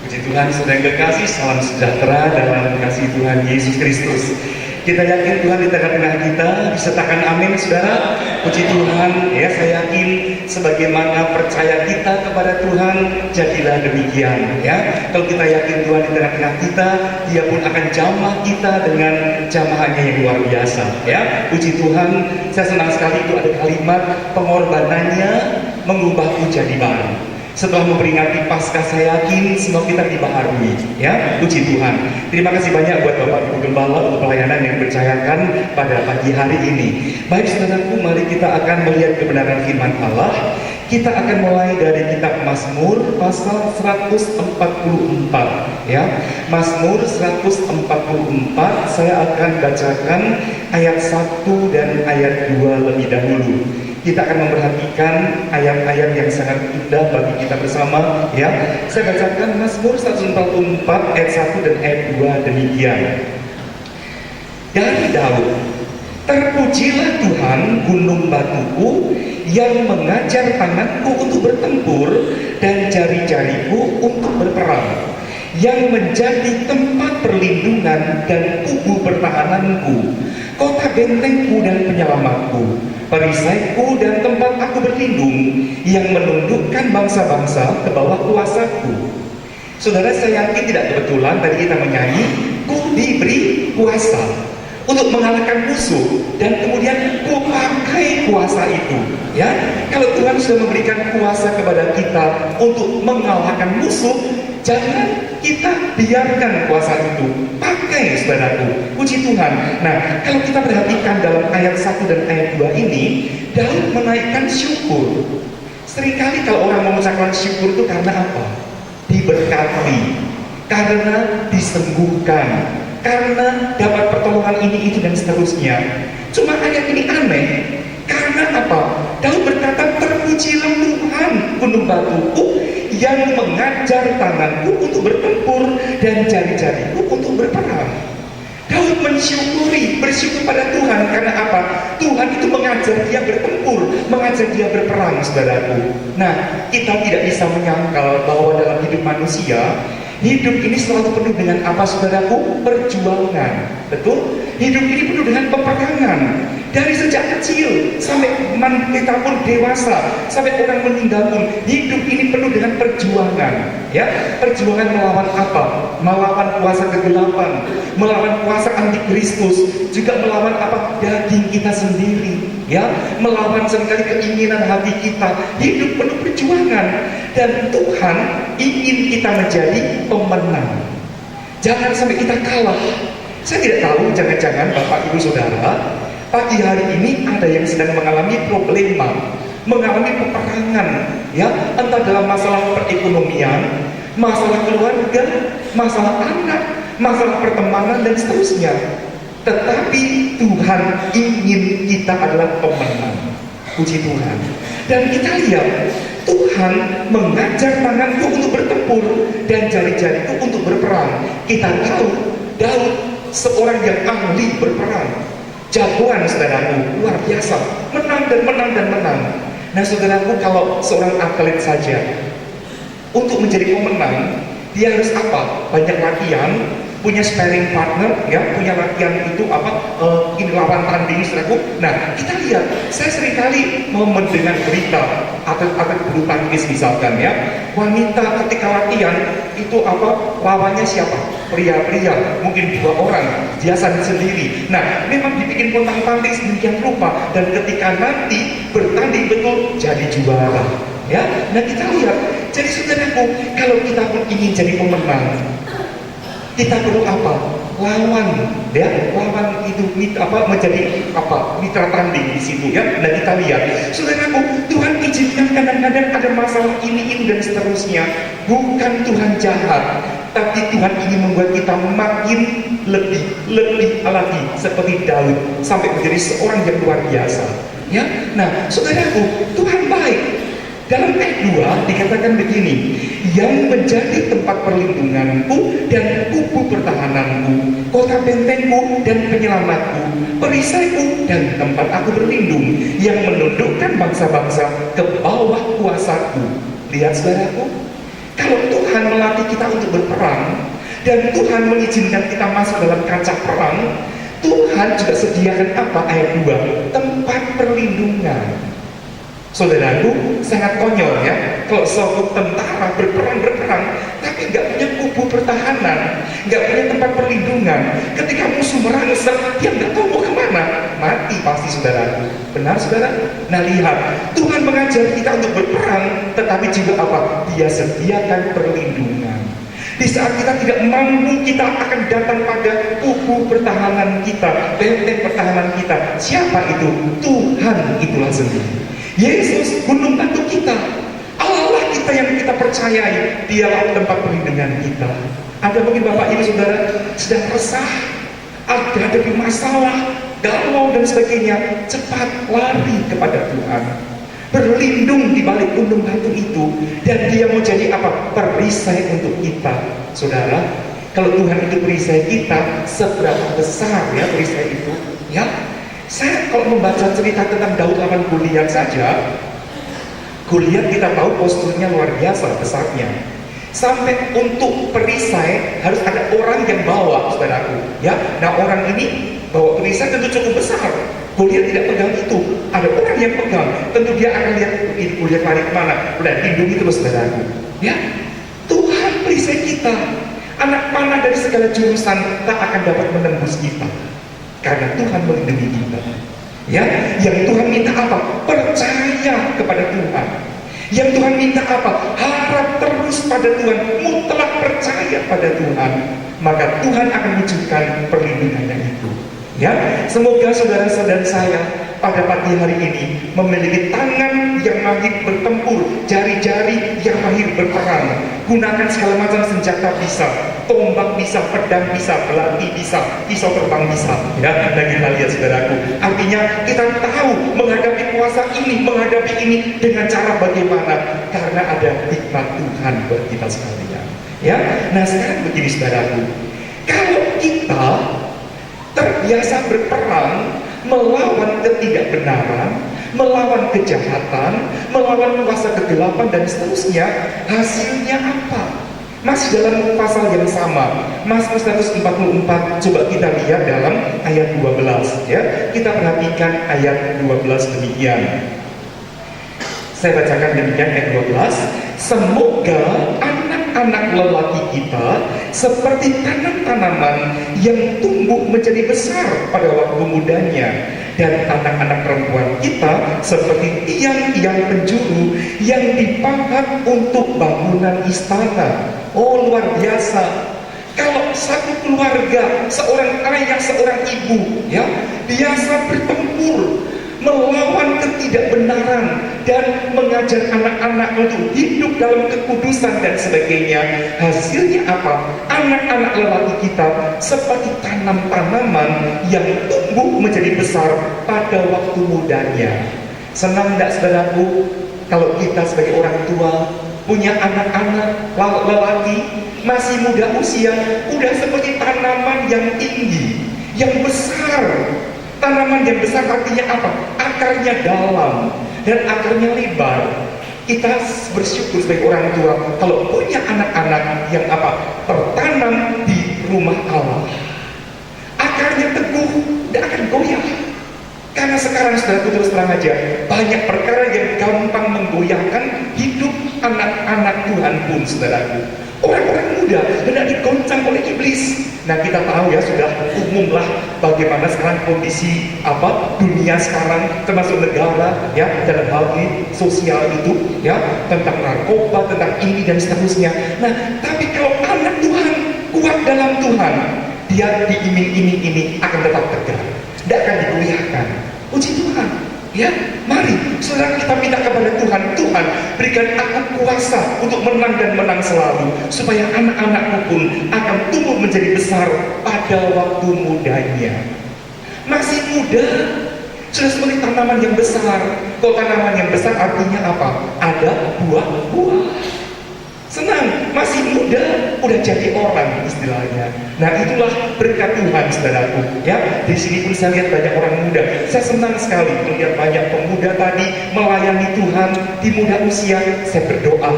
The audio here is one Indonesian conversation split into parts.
Puji Tuhan, saudara yang kekasih, salam sejahtera dalam kasih Tuhan Yesus Kristus. Kita yakin Tuhan di tengah-tengah kita, disertakan amin saudara. Puji Tuhan, ya saya yakin sebagaimana percaya kita kepada Tuhan, jadilah demikian ya. Kalau kita yakin Tuhan di tengah-tengah kita, Dia pun akan jamah kita dengan jamahannya yang luar biasa ya. Puji Tuhan, saya senang sekali itu ada kalimat pengorbanannya mengubahku jadi baru. Setelah memperingati Paskah, saya yakin semua kita dibaharui ya. Puji Tuhan. Terima kasih banyak buat Bapak Ibu Gembala untuk pelayanan yang dipercayakan pada pagi hari ini. Baik saudaraku, mari kita akan melihat kebenaran firman Allah. Kita akan mulai dari kitab Mazmur pasal 144 ya. Mazmur 144, saya akan bacakan ayat 1 dan ayat 2 lebih dahulu. Kita akan memperhatikan ayat-ayat yang sangat indah bagi kita bersama ya. Saya bacakan Mazmur 144 ayat 1 dan ayat 2 demikian. Dari Daud, terpujilah Tuhan gunung batuku, yang mengajar tanganku untuk bertempur dan jari-jariku untuk berperang, yang menjadi tempat perlindungan dan kubu pertahananku, kota bentengku dan penyelamatku, perisaiku dan tempat aku berlindung, yang menundukkan bangsa-bangsa ke bawah kuasaku. Saudara, saya yakin tidak kebetulan tadi kita menyanyi, ku diberi kuasa untuk mengalahkan musuh, dan kemudian ku pakai kuasa itu ya. Kalau Tuhan sudah memberikan kuasa kepada kita untuk mengalahkan musuh, jangan kita biarkan kuasa itu, pakai saudaraku. Puji Tuhan. Nah, kalau kita perhatikan dalam ayat 1 dan ayat 2 ini, Daud menaikkan syukur. Seringkali kalau orang mengucapkan syukur itu karena apa? Diberkati, karena disembuhkan, karena dapat pertolongan ini, itu dan seterusnya. Cuma ayat ini aneh. Karena apa? Daud berkata, terpujilah Tuhan gunung batuku, yang mengajar tanganku untuk bertempur dan jari-jariku untuk berperang. Daud bersyukur pada Tuhan. Karena apa? Tuhan itu mengajar dia bertempur, mengajar dia berperang, saudaraku. Nah, kita tidak bisa menyangkal bahwa dalam hidup manusia, hidup ini selalu penuh dengan apa, saudaraku? Perjuangan. Betul? Hidup ini penuh dengan peperangan. Dari sejak kecil sampai kita pun dewasa, sampai orang meninggal pun, hidup ini penuh dengan perjuangan. Ya, perjuangan melawan apa? Melawan kuasa kegelapan, melawan kuasa antikristus, juga melawan apa? Daging kita sendiri. Ya, melawan seringkali keinginan hati kita. Hidup penuh perjuangan, dan Tuhan ingin kita menjadi pemenang. Jangan sampai kita kalah. Saya tidak tahu, jangan-jangan Bapak Ibu Saudara, pagi hari ini ada yang sedang mengalami problema, mengalami peperangan, ya, entah dalam masalah perekonomian, masalah keluarga, masalah anak, masalah pertemanan dan seterusnya. Tetapi Tuhan ingin kita adalah pemenang. Puji Tuhan. Dan kita lihat, Tuhan mengajar tanganku untuk bertempur dan jari-jariku untuk berperang. Kita tahu Daud seorang yang ahli berperang, jagoan, saudaraku, luar biasa, menang dan menang dan menang. Nah, saudaraku, kalau seorang atlet saja untuk menjadi pemenang, dia harus apa? Banyak latihan, punya sparring partner, ya, punya latihan itu apa? Ini lawan tanding, saudaraku. Nah, kita lihat, saya seringkali mendengar berita atlet-atlet bulu tangkis misalkan, ya, wanita ketika latihan itu apa? Lawannya siapa? Pria-pria, mungkin 2 orang, dia sendiri. Nah, memang dibikin pontang-panting sedemikian rupa, dan ketika nanti bertanding betul, jadi juara. Ya, nah kita lihat. Jadi saudaraku, kalau kita pun ingin jadi pemenang, kita perlu apa? Lawan, ya, lawan itu apa? Menjadi apa? Mitra tanding di situ, ya. Nah kita lihat, saudaraku, Tuhan izinkan kadang-kadang ada masalah ini dan seterusnya. Bukan Tuhan jahat, tapi Tuhan ingin membuat kita makin lebih lagi seperti Daud, sampai menjadi seorang yang luar biasa. Ya, nah saudaraku, Tuhan baik. Dalam ayat 2 dikatakan begini, yang menjadi tempat perlindunganku dan kubu pertahananku, kota bentengku dan penyelamatku, perisaiku dan tempat aku berlindung, yang menundukkan bangsa-bangsa ke bawah kuasaku. Lihat saudaraku, Kalau Tuhan melatih kita untuk berperang, dan Tuhan mengizinkan kita masuk dalam kancah perang, Tuhan juga sediakan apa? Ayat 2, tempat perlindungan. Saudaraku, sangat konyol ya, kalau suatu tentara berperang, tapi nggak punya kubu pertahanan, nggak punya tempat perlindungan. Ketika musuh merangsek, dia nggak tahu mau kemana, mati pasti saudaraku. Benar saudara? Nah lihat, Tuhan mengajar kita untuk berperang, tetapi juga apa? Dia sediakan perlindungan. Di saat kita tidak mampu, kita akan datang pada kubu pertahanan kita, benteng pertahanan kita. Siapa itu? Tuhan itulah sendiri. Yesus, gunung batu kita, Allah kita yang kita percayai, dialah tempat perlindungan kita. Ada mungkin Bapak Ibu Saudara sedang resah, ada masalah, galau dan sebagainya, cepat lari kepada Tuhan. Berlindung di balik gunung batu itu, dan dia mau jadi apa? Perisai untuk kita. Saudara, kalau Tuhan itu perisai kita, seberapa besar ya perisai itu? Ya, saya kalau membaca cerita tentang Daud lawan Goliat saja, Goliat kita tahu posturnya luar biasa besarnya. Sampai untuk perisai harus ada orang yang bawa, saudaraku. Ya, nah orang ini bawa perisai tentu cukup besar. Goliat tidak pegang itu, ada orang yang pegang. Tentu dia akan lihat ini Goliat lari kemana. Udah lindungi terus, saudaraku. Ya, Tuhan perisai kita. Anak panah dari segala jurusan tak akan dapat menembus kita, karena Tuhan melindungi kita. Ya, yang Tuhan minta apa? Percaya kepada Tuhan. Yang Tuhan minta apa? Harap terus pada Tuhan, mutlak percaya pada Tuhan. Maka Tuhan akan wujudkan perlindungannya itu. Ya, semoga saudara-saudara saya pada pagi hari ini memiliki tangan yang mahir bertempur, jari-jari yang mahir berperang. Gunakan segala macam senjata bisa, tombak bisa, pedang bisa, belati bisa, pisau terbang bisa. Ya, dan kita lihat saudaraku. Artinya kita tahu menghadapi kuasa ini, menghadapi ini dengan cara bagaimana, karena ada hikmat Tuhan buat kita sekalian. Ya, nah sekarang begini saudaraku, kalau kita terbiasa berperang melawan ketidakbenaran, melawan kejahatan, melawan kuasa kegelapan dan seterusnya, hasilnya apa? Masih dalam pasal yang sama, Mazmur 144, coba kita lihat dalam ayat 12 ya. Kita perhatikan ayat 12 demikian. Saya bacakan demikian ayat 12. Semoga anak-anak lelaki kita seperti tanam-tanaman yang tumbuh menjadi besar pada waktu mudanya, dan anak-anak perempuan kita seperti tiang-tiang penjuru yang dipahat untuk bangunan istana. Oh, luar biasa. Kalau satu keluarga, seorang ayah, seorang ibu ya, biasa bertempur melawan ketidakbenaran dan mengajar anak-anak untuk hidup dalam kekudusan dan sebagainya, hasilnya apa? Anak-anak lelaki kita seperti tanam-tanaman yang tumbuh menjadi besar pada waktu mudanya. Senang tidak saudaraku kalau kita sebagai orang tua punya anak-anak lelaki masih muda usia, udah seperti tanaman yang tinggi, yang besar. Tanaman yang besar artinya apa? Akarnya dalam dan akarnya lebar. Kita bersyukur sebagai orang tua kalau punya anak-anak yang apa? Tertanam di rumah Allah. Akarnya teguh, tidak akan goyah. Karena sekarang saudara terus terang aja, banyak perkara yang gampang menggoyahkan hidup anak-anak Tuhan pun saudaraku. Orang-orang muda hendak digoncang oleh iblis. Nah kita tahu ya, sudah umumlah bagaimana sekarang kondisi dunia sekarang, termasuk negara ya, dalam hal ini sosial itu ya, tentang narkoba, tentang ini dan seterusnya. Nah tapi kalau anak Tuhan kuat dalam Tuhan, dia diiming-iming ini akan tetap tegar, tidak akan digoyahkan. Puji Tuhan ya. Mari saudara kita minta kepada Tuhan, Tuhan berikan aku kuasa untuk menang dan menang selalu, supaya anak-anakku pun akan tumbuh menjadi besar pada waktu mudanya. Masih muda sudah seperti tanaman yang besar. Kok tanaman yang besar artinya apa? Ada buah-buah. Senang, masih muda, udah jadi orang istilahnya. Nah itulah berkat Tuhan saudaraku ya. Di sini pun saya lihat banyak orang muda. Saya senang sekali melihat banyak pemuda tadi melayani Tuhan di muda usia. Saya berdoa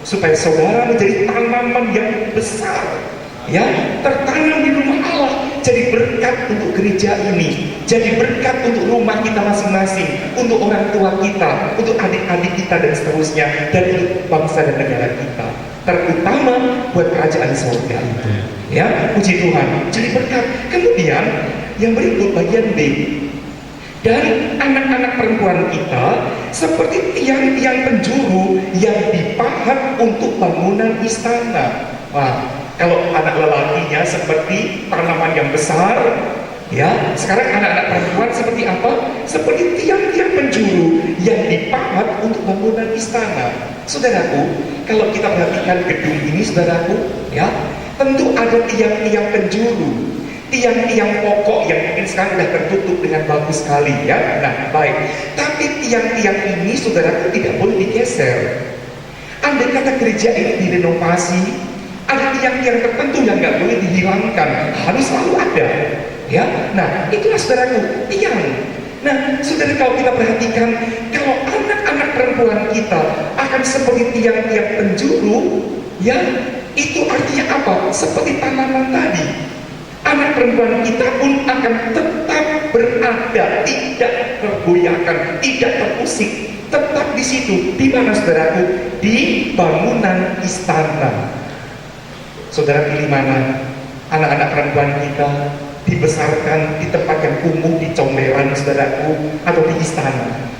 supaya saudara menjadi tanaman yang besar, ya, tertanam di rumah Allah, jadi berkat untuk gereja ini, jadi berkat untuk rumah kita masing-masing, untuk orang tua kita, untuk adik-adik kita dan seterusnya, dan untuk bangsa dan negara kita, terutama buat kerajaan surga itu, ya, puji Tuhan, jadi berkat. Kemudian yang berikut bagian B, dan anak-anak perempuan kita seperti tiang-tiang penjuru yang dipahat untuk bangunan istana. Wah, kalau anak lelakinya seperti tanaman yang besar, ya, sekarang anak-anak perempuan seperti apa? Seperti tiang-tiang penjuru yang dipahat untuk bangunan istana. Saudaraku, kalau kita perhatikan gedung ini, saudaraku, ya, tentu ada tiang-tiang penjuru, tiang-tiang pokok yang mungkin sekarang sudah tertutup dengan bagus sekali, ya. Nah, baik. Tapi tiang-tiang ini, saudaraku, tidak boleh digeser. Andai kata gereja ini direnovasi, ada tiang-tiang tertentu yang nggak boleh dihilangkan, harus selalu ada, ya. Nah, itulah saudaraku, tiang. Nah, saudara, kalau kita perhatikan, kalau anak-anak perempuan kita akan seperti tiang-tiang penjuru, ya, itu artinya apa? Seperti tanaman tadi. Anak perempuan kita pun akan tetap berada, tidak tergoyahkan, tidak terusik, tetap di situ. Di mana, saudaraku? Di bangunan istana. Saudara pilih mana? Anak-anak perempuan kita dibesarkan di tempat yang kumuh, di comberan, saudaraku, atau di istana?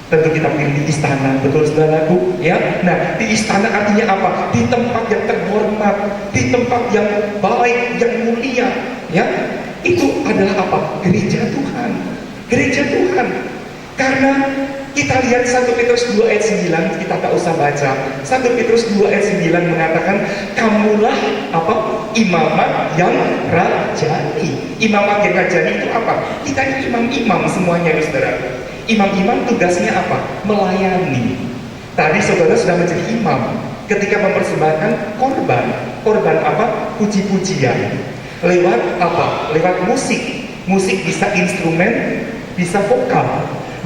Tentu kita pilih di istana, betul saudaraku, ya. Nah, di istana artinya apa? Di tempat yang terhormat, di tempat yang baik, yang mulia, ya. Itu adalah apa? Gereja Tuhan, gereja Tuhan. Karena kita lihat 1 Petrus 2 ayat 9, kita tak usah baca. 1 Petrus 2 ayat 9 mengatakan, kamulah apa? Imamat yang rajani. Imamat yang rajani itu apa? Kita ini imam-imam semuanya, saudara. Imam-imam tugasnya apa? Melayani. Tadi saudara sudah menjadi imam ketika mempersembahkan korban. Korban apa? Puji-pujian. Lewat apa? Lewat musik. Musik bisa instrumen, bisa vokal.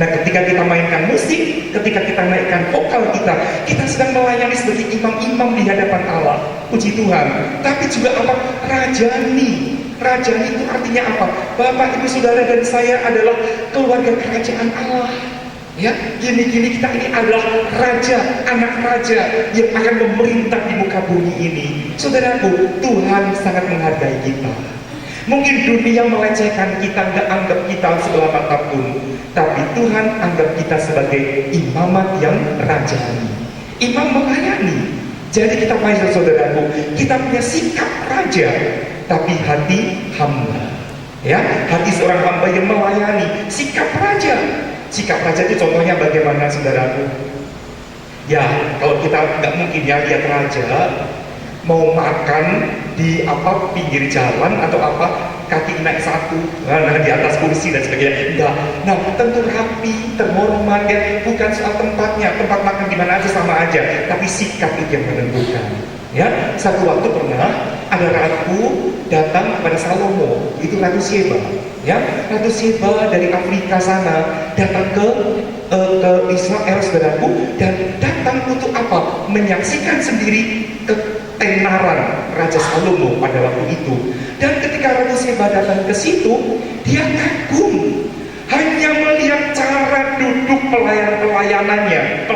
Nah, ketika kita mainkan musik, ketika kita naikkan vokal kita sedang melayani sebagai imam-imam di hadapan Allah. Puji Tuhan. Tapi juga apa? Rajani. Rajani itu artinya apa? Bapak, Ibu, Saudara, dan saya adalah keluarga kerajaan Allah. Ya, gini-gini kita ini adalah raja, anak raja yang akan memerintah di muka bumi ini. Saudaraku, Tuhan sangat menghargai kita. Mungkin dunia melecehkan kita, nggak anggap kita sebelah mata pun, tapi Tuhan anggap kita sebagai imamat yang rajani. Imam melayani. Jadi kita punya, saudaraku, kita punya sikap raja, tapi hati hamba, ya, hati seorang hamba yang melayani. Sikap raja, sikap raja itu contohnya bagaimana, saudaraku? Ya, kalau kita nggak mungkin ya lihat raja mau makan di apa pinggir jalan atau apa kaki naik satu, nah di atas kursi dan sebagainya. Enggak. Nah, tentu rapi, terhormat, ya, bukan soal tempatnya, tempat makan di mana aja sama aja, tapi sikap itu yang menentukan. Ya, satu waktu pernah ada ratu datang kepada Salomo, itu Ratu Sheba. Ya, Ratu Sheba dari Afrika sana datang ke Israel, saudaraku, dan datang untuk apa? Menyaksikan sendiri ketenaran Raja Salomo pada waktu itu. Dan ketika Ratu Sheba datang ke situ, dia kagum hanya melihat cara duduk pelayanannya.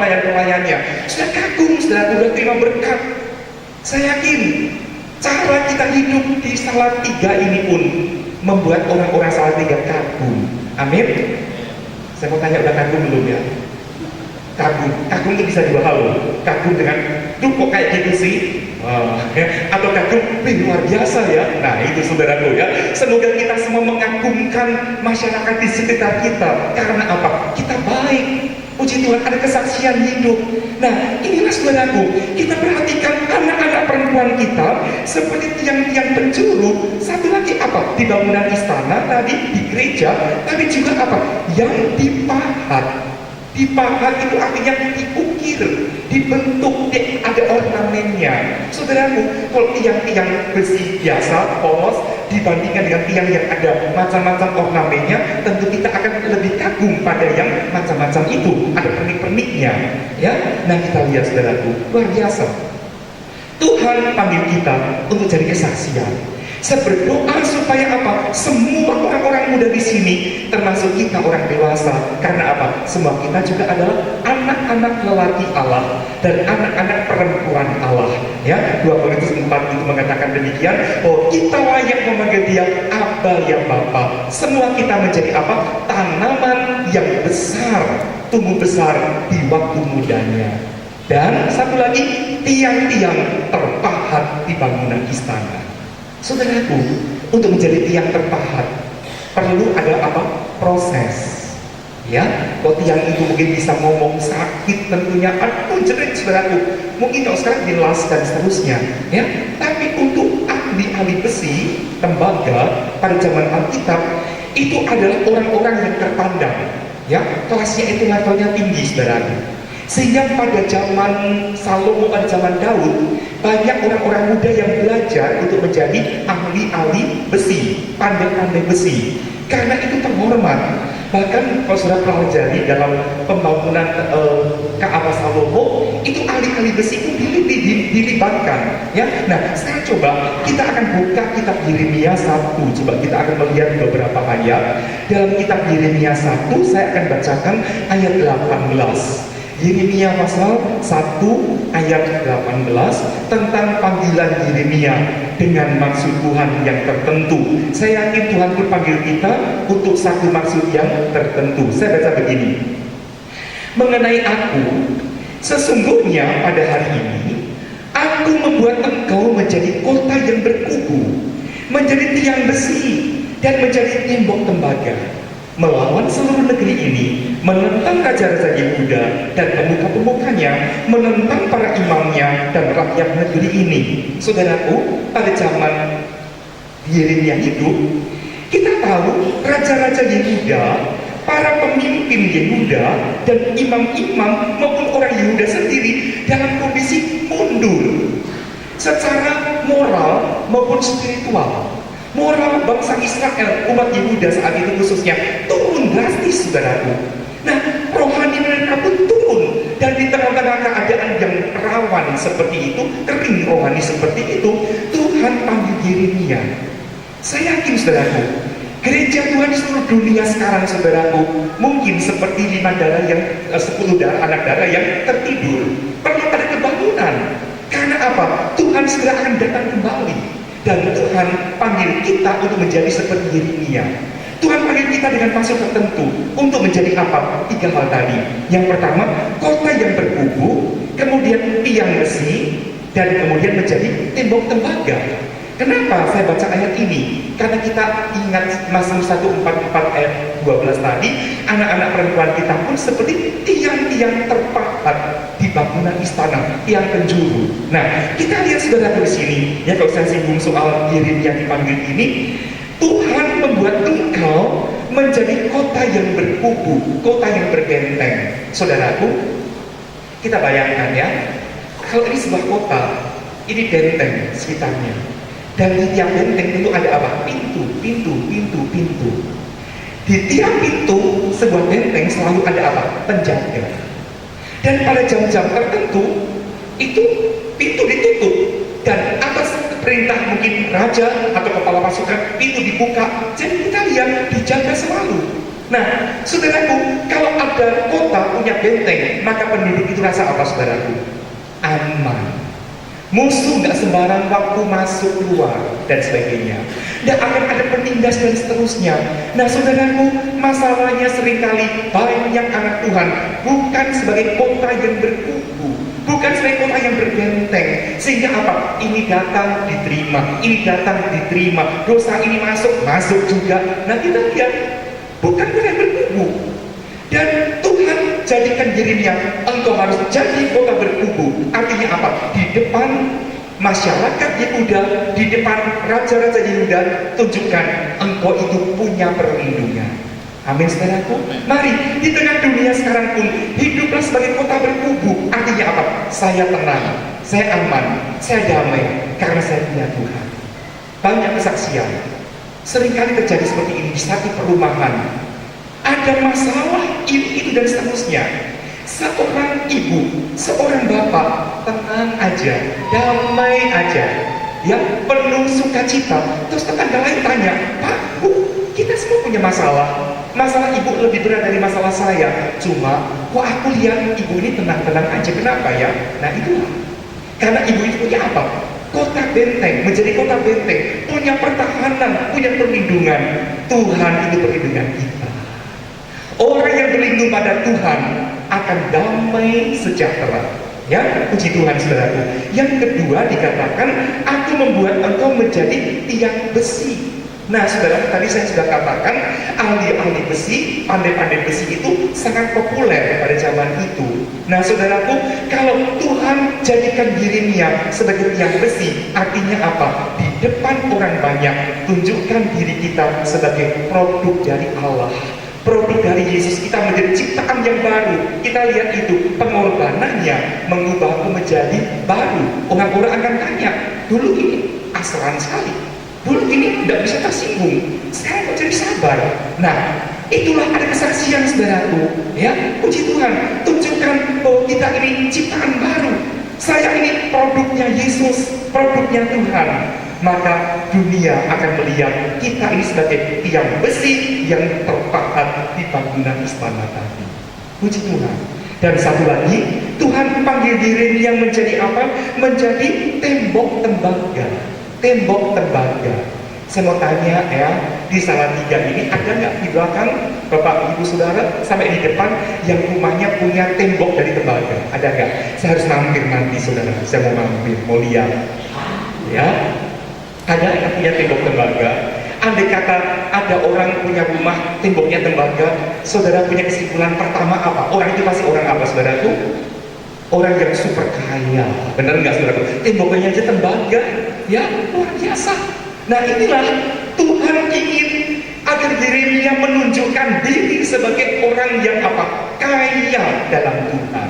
Sudah kagum, sudah terima berkat. Saya yakin cara kita hidup di Salatiga ini pun membuat orang-orang Salatiga kagum. Amin. Saya mau tanya, udah kagum belum ya? Kagum itu bisa dua hal loh. Kagum dengan, duh kok kayak gitu sih? Atau kagum, luar biasa ya. Nah, itu saudaraku, ya. Semoga kita semua mengagumkan masyarakat di sekitar kita. Karena apa? Kita baik. Puji Tuhan, ada kesaksian hidup. Nah, inilah saudaraku, kita perhatikan anak-anak perempuan kita seperti tiang-tiang penjuru. Satu lagi apa? Di bangunan istana tadi, di gereja, tapi juga apa? Yang dipahat. Dipahat itu artinya diukir, dibentuk, ada ornamennya. Saudaraku, kalau tiang-tiang besi biasa, polos, dibandingkan dengan tiang yang ada macam-macam ornamennya, tentu kita akan lebih kagum pada yang macam-macam itu, ada pernik-perniknya, ya. Nah, kita lihat saudaraku, luar biasa. Tuhan panggil kita untuk jadi kesaksian. Saya berdoa supaya apa? Semua orang-orang muda di sini, termasuk kita orang dewasa. Karena apa? Semua kita juga adalah anak-anak lelaki Allah dan anak-anak perempuan Allah. Ya, 2 Korintus 4 itu mengatakan demikian. Oh, kita layak memanggil Dia Aba ya Bapa. Semua kita menjadi apa? Tanaman yang besar, tumbuh besar di waktu mudanya. Dan satu lagi, tiang-tiang terpahat di bangunan istana. Saudaraku, untuk menjadi tiang terpahat perlu ada apa? Proses. Ya, kalau tiang itu mungkin bisa ngomong sakit tentunya, aduh jerit saudaraku. Mungkin kalau sekarang jelas dan seterusnya, ya. Tapi untuk ahli-ahli besi, tembaga pada zaman Alkitab itu adalah orang-orang yang terpandang, ya. Kelasnya itu levelnya tinggi, saudaraku. Sehingga pada zaman Salomo, pada zaman Daud, banyak orang-orang muda yang belajar untuk menjadi ahli-ahli besi, pandai-pandai besi. Karena itu terhormat. Bahkan kalau sudah pelajari dalam pembangunan Ka'bah Salomo, itu ahli-ahli besi itu dilibatkan. Ya, nah sekarang coba kita akan buka kitab Yeremia 1. Coba kita akan melihat beberapa ayat dalam kitab Yeremia 1. Saya akan bacakan ayat 18. Yeremia pasal 1 ayat 18 tentang panggilan Yeremia dengan maksud Tuhan yang tertentu. Saya yakin Tuhan pun panggil kita untuk satu maksud yang tertentu. Saya baca begini. Mengenai aku, sesungguhnya pada hari ini aku membuat engkau menjadi kota yang berkubu, menjadi tiang besi dan menjadi tembok tembaga, melawan seluruh negeri ini, menentang raja-raja Yehuda dan pemuka-pemukanya, menentang para imamnya dan rakyat negeri ini. Saudaraku, pada zaman Yeremia hidup, kita tahu raja-raja Yehuda, para pemimpin Yehuda dan imam-imam maupun orang Yehuda sendiri dalam kondisi mundur secara moral maupun spiritual. Moral bangsa Israel, umat Yehuda saat itu khususnya, turun drastis, saudaraku. Nah, rohani mereka pun turun. Dan di tengah-tengah keadaan yang rawan seperti itu, kering rohani seperti itu, Tuhan panggil Yeremia. Saya yakin, saudaraku, gereja Tuhan di seluruh dunia sekarang, saudaraku, mungkin seperti 5 darah yang 10 darah anak darah yang tertidur. Perlu ada kebangunan. Karena apa? Tuhan segera akan datang kembali. Dan Tuhan panggil kita untuk menjadi seperti Yeremia. Tuhan panggil kita dengan maksud tertentu untuk menjadi apa? 3 hal tadi. Yang pertama, kota yang berkubu, kemudian tiang besi, dan kemudian menjadi tembok tembaga. Kenapa saya baca ayat ini? Karena kita ingat Mazmur 144 ayat 12 tadi, anak-anak perempuan kita pun seperti tiang-tiang terpahat di bangunan istana, tiang penjuru. Nah, kita lihat saudara di sini, ya kalau saya singgung soal Yeremia dipanggil ini, Tuhan membuat engkau menjadi kota yang berkubu, kota yang berbenteng. Saudaraku, kita bayangkan ya, kalau ini sebuah kota, ini benteng sekitarnya. Dan di tiap benteng itu ada apa? Pintu. Di tiap pintu sebuah benteng selalu ada apa? Penjaga. Dan pada jam-jam tertentu itu pintu ditutup dan atas perintah mungkin raja atau kepala pasukan pintu dibuka. Jadi kita lihat dijaga selalu. Nah, saudaraku, kalau ada kota punya benteng, maka penduduk itu rasa apa, saudaraku? Aman. Musuh nggak sembarang waktu masuk keluar dan sebagainya. Dan akan ada penindas dan seterusnya. Nah, saudaraku, masalahnya seringkali banyak anak Tuhan bukan sebagai kota yang berkubu, bukan sebagai kota yang berbenteng. Sehingga apa? Ini datang diterima, ini datang diterima, dosa ini masuk juga. Nah, kita lihat bukan kota yang berkubu. Dan Tuhan jadikan Yeremia, engkau harus jadi kota berkubu. Artinya apa? Di depan masyarakat Yehuda, di depan raja-raja Yehuda, tunjukkan engkau itu punya perlindungan. Amin, saudaraku. Mari, di tengah dunia sekarang pun hiduplah sebagai kota berkubu. Artinya apa? Saya tenang, saya aman, saya damai, karena saya punya Tuhan. Banyak kesaksian. Seringkali terjadi seperti ini di satu perumahan. Ada masalah ini, itu dan seterusnya. Seorang ibu, seorang bapak, tenang aja, damai aja, ya, penuh sukacita. Terus tetangga lain tanya, Pak, Bu, kita semua punya masalah. Masalah ibu lebih berat dari masalah saya. Cuma, kok aku lihat ibu ini tenang-tenang aja. Kenapa ya? Nah itulah. Karena ibu itu punya apa? Kota benteng, menjadi kota benteng, punya pertahanan, punya perlindungan. Tuhan itu perlindungan kita. Orang yang berlindung pada Tuhan akan damai sejahtera. Ya, puji Tuhan saudaraku. Yang kedua dikatakan, aku membuat engkau menjadi tiang besi. Nah saudara, tadi saya sudah katakan, ahli-ahli besi, pandai-pandai besi itu sangat populer pada zaman itu. Nah saudaraku, kalau Tuhan jadikan dirinya sebagai tiang besi, artinya apa? Di depan orang banyak, tunjukkan diri kita sebagai produk dari Allah, produk dari Yesus. Kita menjadi ciptaan yang baru. Kita lihat itu, pengorbanannya mengubahku menjadi baru. Orang-orang akan tanya, dulu ini asran sekali, dulu ini tidak bisa tersinggung, sekarang kok jadi sabar. Nah itulah ada kesaksian saudaraku, ya, puji Tuhan. Tunjukkan bahwa kita ini ciptaan baru. Saya ini produknya Yesus, produknya Tuhan. Maka dunia akan melihat kita ini sebagai tiang besi yang terpahat di bangunan istana tadi. Puji Tuhan. Dan satu lagi, Tuhan panggil dirinya menjadi apa? Menjadi tembok tembaga. Tembok tembaga. Saya mau tanya ya, di Salatiga ini ada nggak di belakang Bapak Ibu Saudara sampai di depan yang rumahnya punya tembok dari tembaga? Ada nggak? Saya harus mampir nanti saudara. Saya mau mampir, mau lihat. Ya. Ada yang punya tembok tembaga. Andai kata ada orang punya rumah temboknya tembaga, saudara punya kesimpulan pertama apa? Orang itu pasti orang apa saudaraku? Orang yang super kaya. Benar nggak saudaraku? Temboknya aja tembaga, ya, luar biasa. Nah inilah Tuhan ingin agar dirinya menunjukkan diri sebagai orang yang apa? Kaya dalam Tuhan.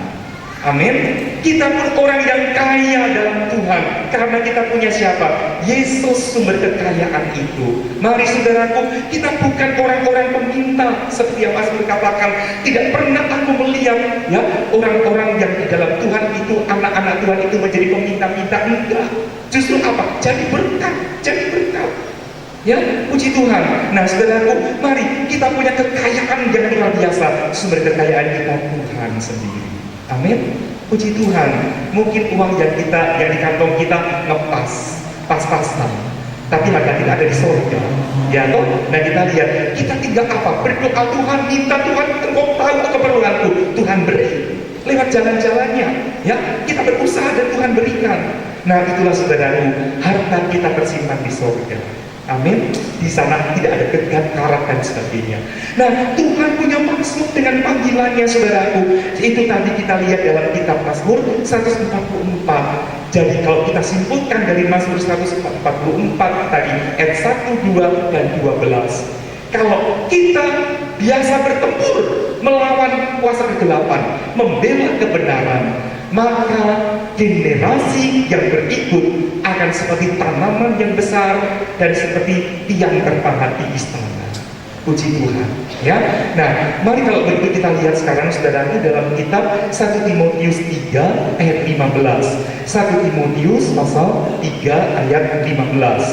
Amin. Kita pun orang yang kaya dalam Tuhan, karena kita punya siapa? Yesus, sumber kekayaan itu. Mari saudaraku, kita bukan orang-orang peminta seperti yang Mazmur katakan. Tidak pernah aku melihat ya orang-orang yang di dalam Tuhan itu, anak-anak Tuhan itu menjadi peminta-minta. Enggak. Justru apa? Jadi berkat, jadi berkat. Ya, puji Tuhan. Nah saudaraku, mari kita punya kekayaan yang luar biasa. Sumber kekayaan kita Tuhan sendiri. Amin. Puji Tuhan. Mungkin uang yang di kantong kita ngepas, pas-pasan, tapi harga tidak ada di surga. Ya toh? Nah kita lihat, kita tinggal apa? Berdoa, Tuhan, minta Tuhan, Engkau tahu keperluanku. Tuhan beri lewat jalan-jalannya. Ya, kita berusaha dan Tuhan berikan. Nah itulah saudaraku, harta kita tersimpan di surga. Amin. Di sana tidak ada kegat, karat dan sebagainya. Nah, Tuhan punya maksud dengan panggilannya, saudaraku. Itu tadi kita lihat dalam kitab Mazmur 144. Jadi kalau kita simpulkan dari Mazmur 144 tadi ayat 1, 2, dan 12. Kalau kita biasa bertempur melawan kuasa kegelapan, membela kebenaran, maka generasi yang berikut akan seperti tanaman yang besar dan seperti tiang terpahat di istana. Puji Tuhan. Ya. Nah, mari kalau begitu kita lihat sekarang saudaraku dalam kitab 1 Timotius 3 ayat 15. 1 Timotius pasal 3 ayat 15.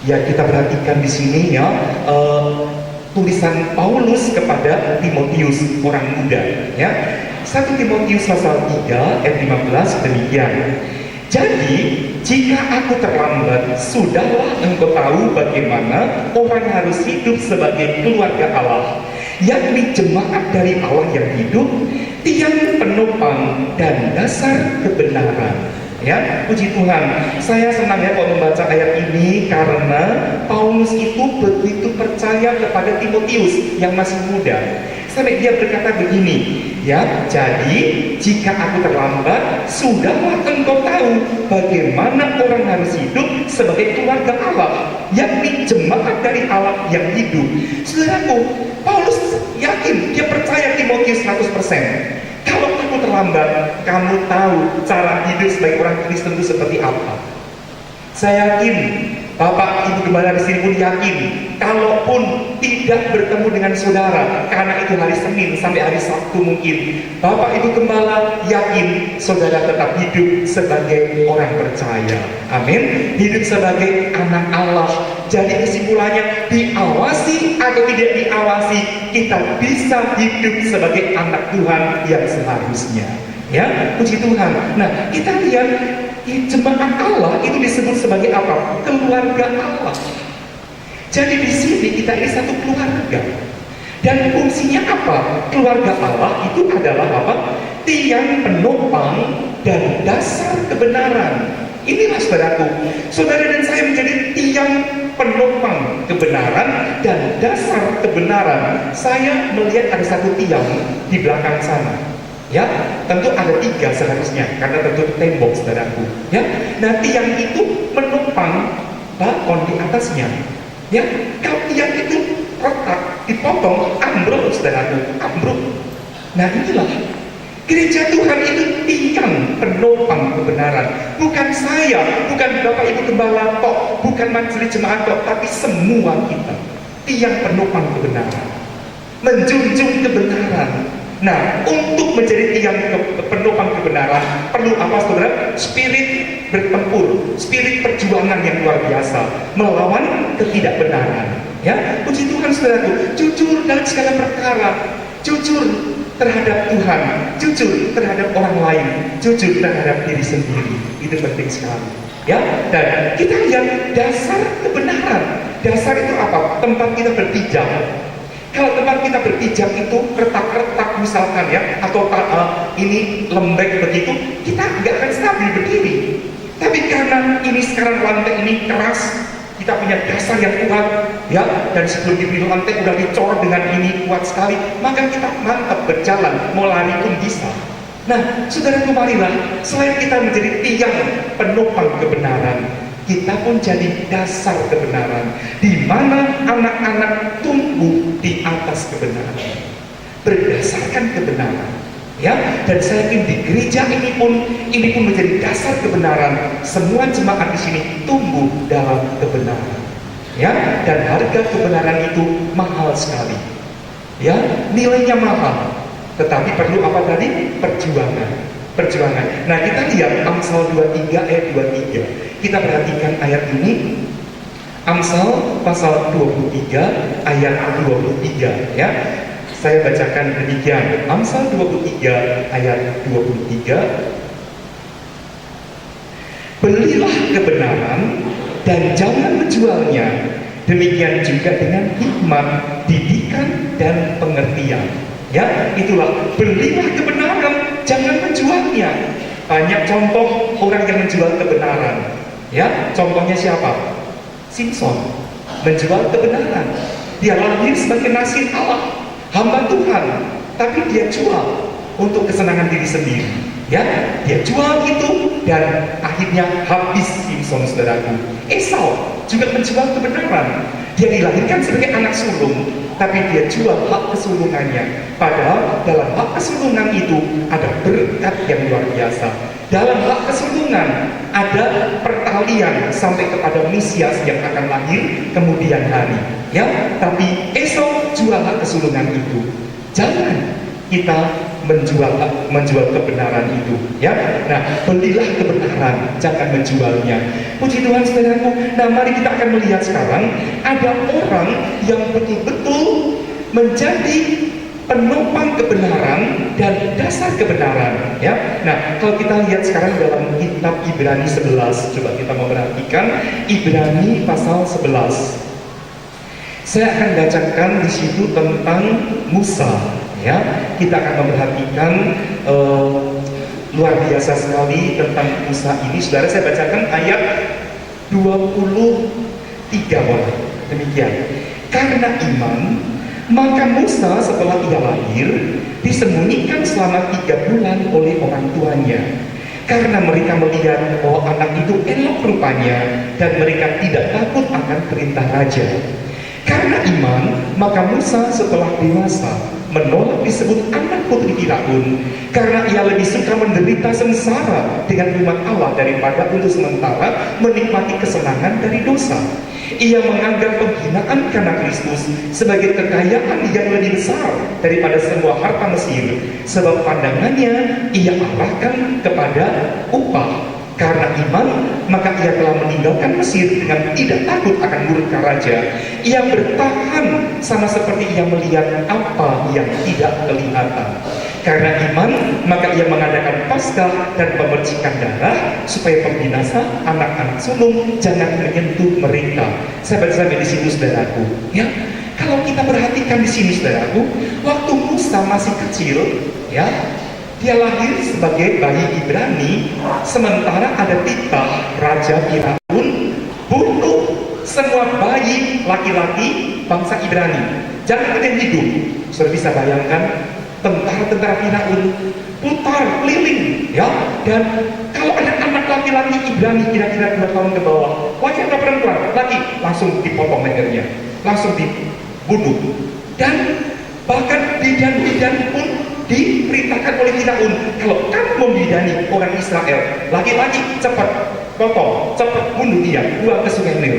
Ya, kita perhatikan di sini ya, tulisan Paulus kepada Timotius, orang muda, ya. 1 Timotius pasal 3 ayat 15 demikian. Jadi, jika aku terlambat, sudahlah engkau tahu bagaimana orang harus hidup sebagai keluarga Allah, yakni jemaat dari Allah yang hidup, tiang penopang dan dasar kebenaran. Ya, puji Tuhan. Saya senang ya kalau membaca ayat ini karena Paulus itu begitu percaya kepada Timotius yang masih muda. Sampai dia berkata begini, ya, jadi jika aku terlambat, sudahlah engkau tahu bagaimana orang harus hidup sebagai keluarga Allah, yakni jemaat dari Allah yang hidup. Saudaraku, Paulus yakin, dia percaya Timotius 100%. Kalau aku terlambat, kamu tahu cara hidup sebagai orang Kristen itu seperti apa. Saya yakin Bapak Ibu Gembala di sini pun yakin, kalaupun tidak bertemu dengan saudara, karena itu hari Senin sampai hari Sabtu mungkin, Bapak Ibu Gembala yakin saudara tetap hidup sebagai orang percaya. Amin. Hidup sebagai anak Allah. Jadi kesimpulannya, diawasi atau tidak diawasi, kita bisa hidup sebagai anak Tuhan yang seharusnya. Ya, puji Tuhan. Nah, kita lihat jemaat Allah itu disebut sebagai apa? Keluarga Allah. Jadi di sini kita ini satu keluarga. Dan fungsinya apa? Keluarga Allah itu adalah apa? Tiang penopang dan dasar kebenaran. Inilah saudaraku, saudara dan saya menjadi tiang penopang kebenaran dan dasar kebenaran. Saya melihat ada satu tiang di belakang sana. Ya, tentu ada 3 seharusnya, karena tentu tembok saudaraku. Ya, nah tiang itu menopang balkon di atasnya. Ya, kalau tiang itu retak, dipotong, ambruk saudaraku, ambruk. Nah inilah gereja Tuhan itu tiang penopang kebenaran. Bukan saya, bukan Bapak Ibu Gembala tok, bukan majelis jemaat tok, tapi semua kita tiang penopang kebenaran, menjunjung kebenaran. Nah, untuk menjadi tiang penopang kebenaran perlu apa saudara? Spirit bertempur, spirit perjuangan yang luar biasa melawan ketidakbenaran. Ya, puji Tuhan saudaraku, jujur dalam segala perkara, jujur terhadap Tuhan, jujur terhadap orang lain, jujur terhadap diri sendiri. Itu penting sekali. Ya, dan kita lihat dasar kebenaran. Dasar itu apa? Tempat kita berpijak. Kalau tempat kita berpijak itu retak-retak misalkan ya, atau ini lembek begitu, kita nggak akan stabil berdiri. Tapi karena ini sekarang lantai ini keras, kita punya dasar yang kuat, ya, dan sebelum diberi lantai udah dicor dengan ini kuat sekali, maka kita mantap berjalan, mau lari pun bisa. Nah, saudara marilah, selain kita menjadi tiang penopang kebenaran, kita pun jadi dasar kebenaran, di mana anak-anak tumbuh di atas kebenaran, berdasarkan kebenaran. Ya, dan saya yakin di gereja ini pun menjadi dasar kebenaran. Semua jemaat di sini tumbuh dalam kebenaran. Ya, dan harga kebenaran itu mahal sekali. Ya, nilainya mahal. Tetapi perlu apa tadi? Perjuangan. Nah, kita lihat Amsal 23 ayat 23. Kita perhatikan ayat ini. Amsal pasal 23 ayat 23 ya. Saya bacakan demikian. Amsal 23 ayat 23. Belilah kebenaran dan jangan menjualnya. Demikian juga dengan hikmat, didikan dan pengertian. Ya, itulah belilah kebenaran, jangan menjualnya. Banyak contoh orang yang menjual kebenaran. Ya, contohnya siapa? Simpson menjual kebenaran. Dia lahir sebagai nasib Allah, hamba Tuhan, tapi dia jual untuk kesenangan diri sendiri. Ya, dia jual itu dan akhirnya habis Simpson saudaraku. Esau juga menjual kebenaran. Dia dilahirkan sebagai anak sulung, tapi dia jual hak kesulungannya. Padahal dalam hak kesulungan itu ada berkat yang luar biasa. Dalam hak kesulungan ada pertalian sampai kepada Mesias yang akan lahir kemudian hari. Ya, tapi Esau jual hak kesulungan itu. Jangan kita menjual kebenaran itu, ya. Nah, belilah kebenaran, jangan menjualnya. Puji Tuhan saudaraku. Nah, mari kita akan melihat sekarang ada orang yang betul-betul menjadi penopang kebenaran dan dasar kebenaran, ya. Nah, kalau kita lihat sekarang dalam kitab Ibrani 11, coba kita mau perhatikan Ibrani pasal 11. Saya akan bacakan di situ tentang Musa. Ya, kita akan memperhatikan luar biasa sekali tentang Musa ini. Saudara, saya bacakan ayat 23 boleh. Demikian. Karena iman, maka Musa setelah ia lahir disembunyikan selama 3 bulan oleh orang tuanya. Karena mereka melihat bahwa anak itu elok rupanya dan mereka tidak takut akan perintah raja. Karena iman, maka Musa setelah dewasa menolak disebut anak putri Firaun karena ia lebih suka menderita sengsara dengan umat Allah daripada untuk sementara menikmati kesenangan dari dosa. Ia menganggap penghinaan karena Kristus sebagai kekayaan yang lebih besar daripada semua harta Mesir, sebab pandangannya ia arahkan kepada upah. Karena iman, maka ia telah meninggalkan Mesir dengan tidak takut akan murka raja. Ia bertahan sama seperti ia melihat apa yang tidak kelihatan. Karena iman, maka ia mengadakan Paskah dan pemercikan darah supaya pembinasa anak-anak sulung jangan menyentuh mereka. Sampai di situ saudaraku, ya. Kalau kita perhatikan di sini saudaraku, waktu Musa masih kecil, ya, dia lahir sebagai bayi Ibrani, sementara ada titah Raja Firaun bunuh semua bayi laki-laki bangsa Ibrani. Jangan ada yang hidup. Sudah bisa bayangkan tentara-tentara Firaun putar keliling, ya. Dan kalau ada anak laki-laki Ibrani kira-kira 2 tahun ke bawah, wajah perempuan laki, langsung dipotong lehernya, langsung dibunuh. Dan bahkan bidan-bidan pun diperintahkan oleh Firaun, kalau kamu membidani orang Israel, laki-laki cepat potong, cepat bunuh dia, buang ke sungai Nil.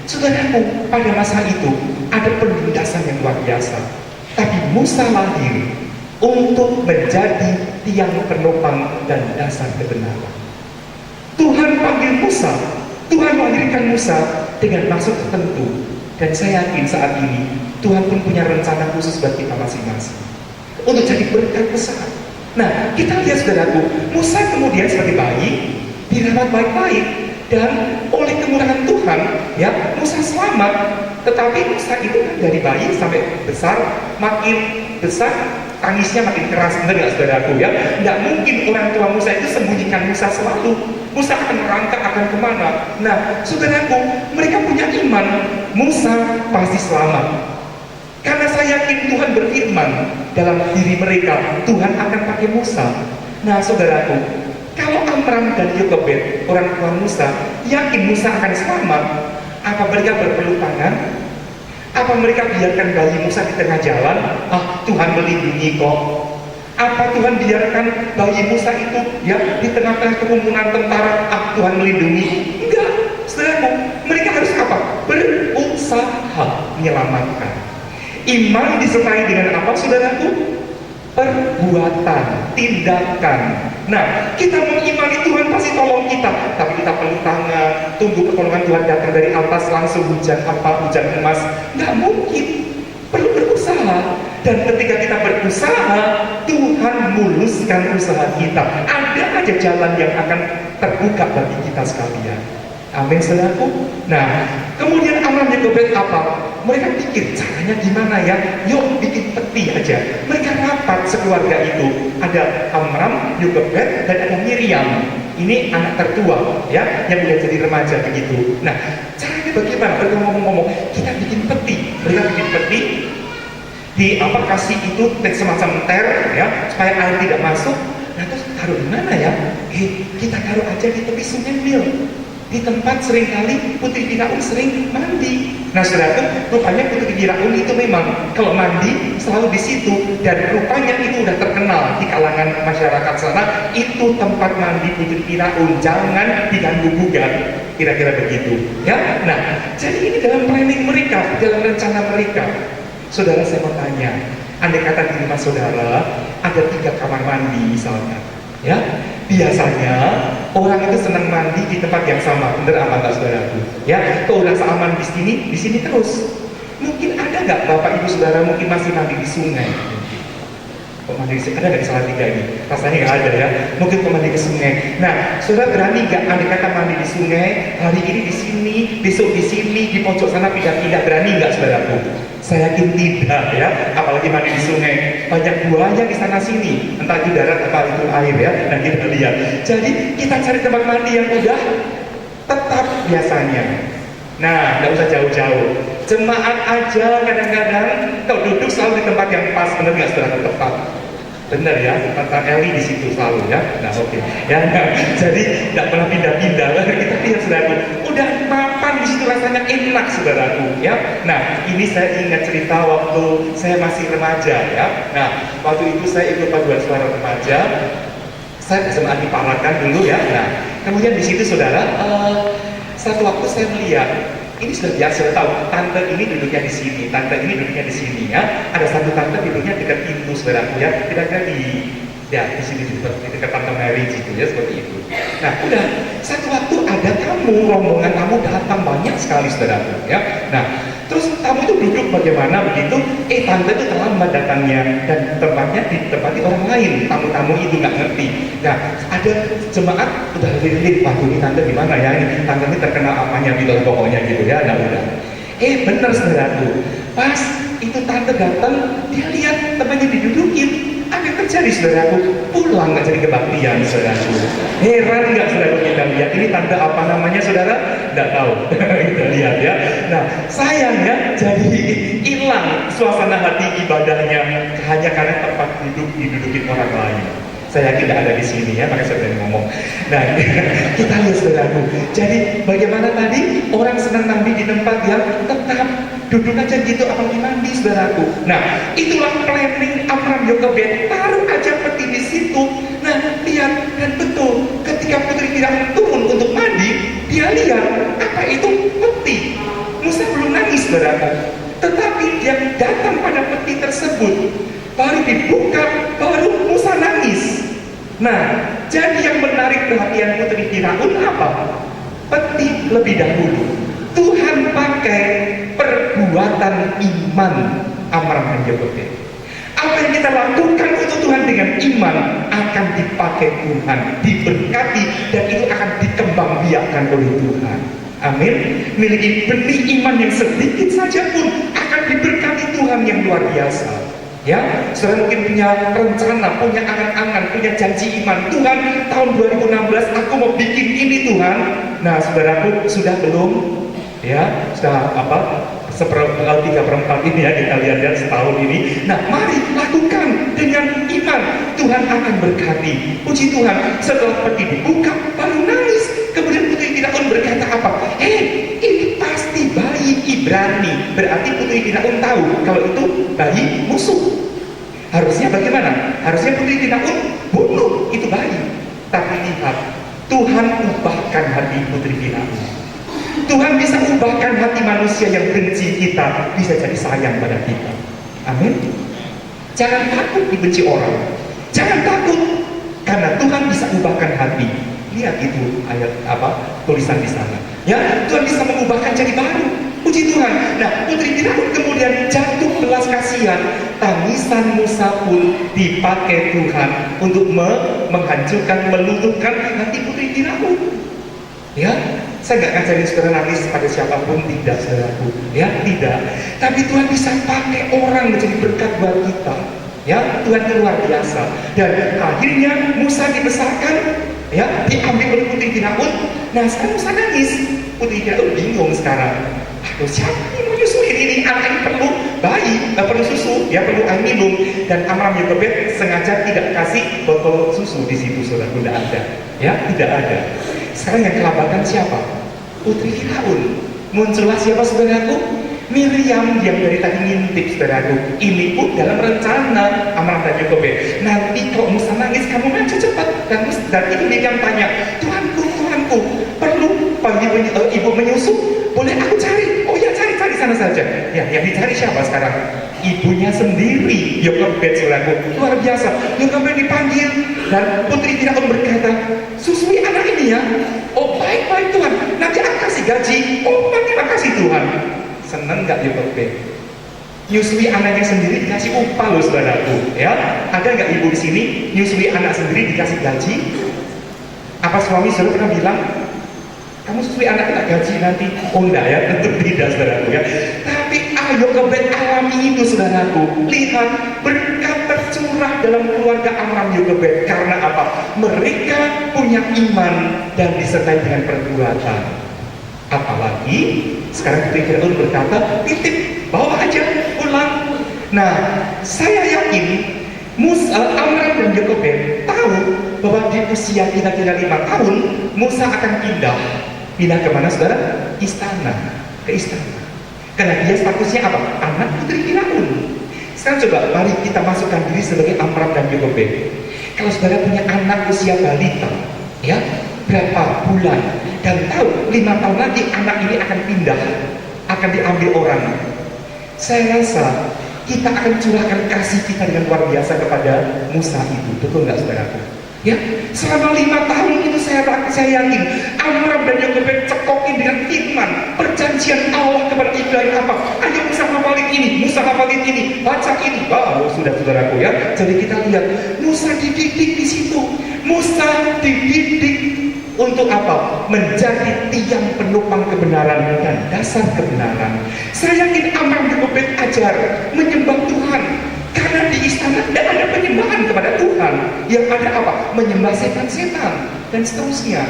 Saudaraku, pada masa itu ada penindasan yang luar biasa. Tapi Musa lahir untuk menjadi tiang penopang dan dasar kebenaran. Tuhan panggil Musa, Tuhan melahirkan Musa dengan maksud tertentu. Dan saya yakin saat ini Tuhan pun punya rencana khusus buat kita masing-masing untuk jadi berkat besar. Nah, kita lihat saudaraku, Musa kemudian sebagai bayi dirawat baik-baik, dan oleh kemurahan Tuhan, ya, Musa selamat. Tetapi Musa itu kan dari bayi sampai besar, makin besar tangisnya makin keras, benar nggak saudaraku, ya? Nggak mungkin orang tua Musa itu sembunyikan Musa selalu. Musa akan merangkak, akan kemana. Nah, saudaraku, mereka punya iman, Musa pasti selamat. Karena saya yakin Tuhan berfirman dalam diri mereka, Tuhan akan pakai Musa. Nah saudaraku, kalau Amram dan Yokebed, orang tua Musa, yakin Musa akan selamat, apa mereka berpeluk tangan? Apa mereka biarkan bayi Musa di tengah jalan? Ah, Tuhan melindungi kok. Apa Tuhan biarkan bayi Musa itu, ya, di tengah-tengah kerumunan tentara? Ah, Tuhan melindungi? Enggak, saudaraku, mereka harus apa? Berusaha menyelamatkan. Iman disertai dengan apa, saudaraku? Perbuatan, tindakan. Nah, kita mengimani Tuhan pasti tolong kita, tapi kita peluk tangan, tunggu pertolongan Tuhan datang dari atas langsung hujan apa, hujan emas. Nggak mungkin, perlu berusaha. Dan ketika kita berusaha, Tuhan muluskan usaha kita. Ada aja jalan yang akan terbuka bagi kita sekalian. Amin, saudaraku. Nah, kemudian Amram dan Yokebed apa? Mereka pikir caranya gimana ya? Yuk bikin peti aja. Mereka rapat sekeluarga itu. Ada Amram, Yokebed, dan ada Miriam. Ini anak tertua, ya, yang udah jadi remaja begitu. Nah, caranya bagaimana? Mereka ngomong-ngomong, kita bikin peti. Mereka bikin peti. Di apa, kasih itu semacam ter, ya, supaya air tidak masuk. Nah, terus taruh di mana ya? Kita taruh aja di tepi sungai Nil. Di tempat seringkali Putri Firaun sering mandi. Nah, saudara, rupanya Putri Firaun itu memang kalau mandi selalu di situ, dan rupanya itu udah terkenal di kalangan masyarakat sana. Itu tempat mandi Putri Firaun, jangan diganggu gugat. Kira-kira begitu, ya. Nah, jadi ini dalam planning mereka, dalam rencana mereka. Saudara, saya mau tanya, andai kata di rumah saudara ada 3 kamar mandi misalnya, ya. Biasanya orang itu senang mandi di tempat yang sama, bener apa enggak saudaraku? Ya, kalau udah seaman di sini terus. Mungkin ada nggak bapak ibu saudara mungkin masih mandi di sungai? Kok mandi di sungai? Ada nggak di Salatiga ini? Rasanya nggak ada ya. Mungkin kok mandi ke sungai. Nah, saudara berani nggak andai kata mandi di sungai? Hari ini di sini, besok di sini, di pojok sana pindah-pindah, berani nggak saudaraku? Saya yakin tidak, ya. Apalagi mandi di sungai, banyak buaya di sana sini, entah di darat apa itu air, ya. Nanti kita lihat. Jadi kita cari tempat mandi yang udah tetap biasanya. Nah, nggak usah jauh-jauh. Jemaat aja kadang-kadang kalau duduk selalu di tempat yang pas, bener nggak saudara? Tepat. Bener ya, kata Eli di situ selalu, ya. Nah, oke. Ya, nah, jadi nggak pernah pindah-pindah. Kita lihat saudara, udah mapan di situ rasanya enak. enak saudaraku ya. Nah ini saya ingat cerita waktu saya masih remaja ya. Nah waktu itu saya ikut paduan suara remaja, saya SMA di Parakan dulu ya. Nah kemudian di situ saudara, satu waktu saya melihat ini sudah biasa tahu, tante ini duduknya di sini, tante ini duduknya di sini ya. Ada satu tante duduknya dekat pintu saudaraku ya, kira-kira di sini di dekat tante Mary gitu ya, seperti itu. Nah udah satu waktu ada tamu, rombongan tamu datang banyak sekali saudaraku ya. Nah terus tamu itu duduk bagaimana begitu, tante itu terlambat datangnya dan tempatnya ditempati orang lain, tamu-tamu itu nggak ngerti. Nah ada jemaat udah lirik, waduh ini tante gimana ya, ini tante ini terkenal apanya gitu pokoknya gitu ya. Nah udah, bener saudaraku, pas itu tante datang, dia lihat temannya didudukin. Apa yang terjadi saudaraku? Pulang nggak jadi kebaktian saudaraku. Heran nggak saudaraku kita lihat ini tante apa namanya saudara? Nggak tahu. Kita lihat ya. Nah sayangnya jadi hilang suasana hati ibadahnya hanya karena tempat duduk didudukin orang lain. Saya yakin tidak ada di sini ya, makanya saya berani ngomong. Nah, kita lihat saudaraku. Jadi bagaimana tadi orang senang mandi di tempat yang tetap duduk aja gitu, apalagi mandi saudaraku. Nah, itulah planning Amram Yokebed, taruh aja peti di situ. Nah, lihat dan betul ketika Putri Firaun turun untuk mandi, dia lihat apa itu peti. Musa belum nangis saudaraku, tetapi dia datang pada peti tersebut. Baru dibuka, baru Musa nangis. Nah, jadi yang menarik perhatian Putri Firaun apa? Peti lebih dahulu. Tuhan pakai perbuatan iman Amram dan Yokebed. Apa yang kita lakukan untuk Tuhan dengan iman akan dipakai Tuhan, diberkati, dan itu akan dikembangbiakkan oleh Tuhan. Amin. Miliki benih iman yang sedikit saja pun akan diberkati Tuhan yang luar biasa. Ya, saudara mungkin punya rencana, punya angan-angan, punya janji iman. Tuhan, tahun 2016 aku mau bikin ini Tuhan. Nah, saudaraku sudah belum? Ya, sudah apa? 3/4 ini ya kita lihat setahun ini. Nah, mari lakukan dengan iman. Tuhan akan berkati. Puji Tuhan. Setelah peti dibuka, baru nangis. Kemudian Putri Firaun berkata apa? Ini pasti bayi Ibrani. Berarti Putri Firaun tahu kalau itu bayi musuh. Harusnya bagaimana? Harusnya Putri Firaun bunuh itu bayi. Tapi lihat, Tuhan ubahkan hati Putri Firaun. Tuhan bisa ubahkan hati manusia yang benci kita, bisa jadi sayang pada kita. Amin. Jangan takut dibenci orang. Jangan takut, karena Tuhan bisa ubahkan hati. Lihat itu ayat apa tulisan di sana. Ya, Tuhan bisa mengubahkan jadi baru. Puji Tuhan. Nah, Putri Firaun kemudian jatuh belas kasihan. Tangisan Musa pun dipakai Tuhan untuk menghancurkan, meluluhkan hati Putri Firaun. Ya, saya nggak ngajarin saudara nangis pada siapapun, tidak saudaraku. Ya, tidak. Tapi Tuhan bisa pakai orang menjadi berkat buat kita. Ya, Tuhan itu luar biasa. Dan akhirnya Musa dibesarkan, ya, diambil oleh Putri Firaun. Nah, sekarang Musa nangis. Putri Firaun bingung sekarang. Aduh, siapa yang mau nyusuin ini? Anak ini perlu bayi, perlu susu, ya perlu air minum. Dan Amram Yokebed sengaja tidak kasih botol susu di situ, saudara. Tidak ada, ya, tidak ada. Sekarang yang kelabakan siapa? Putri Firaun. Muncullah siapa saudaraku? Miriam yang dari tadi ngintip saudaraku. Ini pun dalam rencana Amram dan Yokebed. Nanti kalau Musa nangis, kamu maju cepat. Dan itu Miriam tanya, Tuanku, perlu ibu menyusu? Boleh aku cari? Oh ya, cari sana saja. Ya, yang dicari siapa sekarang? Ibunya sendiri, Yokebed saudaraku. Luar biasa. Yokebed dipanggil dan Putri Firaun berkata, susui anak ini ya. Oh baik Tuhan, nanti aku kasih gaji. Oh terima kasih Tuhan. Seneng nggak Yokebed? Nyusui anaknya sendiri dikasih upah loh saudaraku. Ya, ada nggak ibu di sini nyusui anak sendiri dikasih gaji? Apa suami saudara pernah bilang, kamu susui anak tak gaji nanti? Oh enggak ya, tentu tidak saudaraku ya. Tapi Yokebed alami itu saudaraku. Lihat berkat tercurah dalam keluarga Amram Yokebed. Karena apa? Mereka punya iman dan disertai dengan perbuatan. Apalagi sekarang Putri Firaun berkata, titip, bawa aja, pulang. Nah, saya yakin Amram dan Yokebed tahu bahwa di usia kira-kira 5 tahun Musa akan pindah kemana saudara? Istana. ke istana. Karena dia statusnya apa? Anak putri Firaun. Sekarang coba mari kita masukkan diri sebagai Amram dan Yokebed. Kalau saudara punya anak usia balita, ya, berapa bulan, dan tahu 5 tahun lagi anak ini akan pindah, akan diambil orang, saya rasa kita akan curahkan kasih kita dengan luar biasa kepada Musa itu. Betul nggak saudaraku? Ya, selama 5 tahun itu saya yakin Amram dan Yokebed cekokin dengan firman perjanjian Allah kepada Ibrahim apa? Ayo Musa hafalin ini, Musa hafalin ini, baca ini. Oh, sudah saudaraku ya. Jadi kita lihat Musa dididik di situ. Musa dididik untuk apa? Menjadi tiang penopang kebenaran dan dasar kebenaran. Saya yakin Amram dan Yokebed ajar menyembah Tuhan. Karena di istana tidak ada penyembahan kepada Tuhan. Yang ada apa? Menyembah setan-setan dan seterusnya.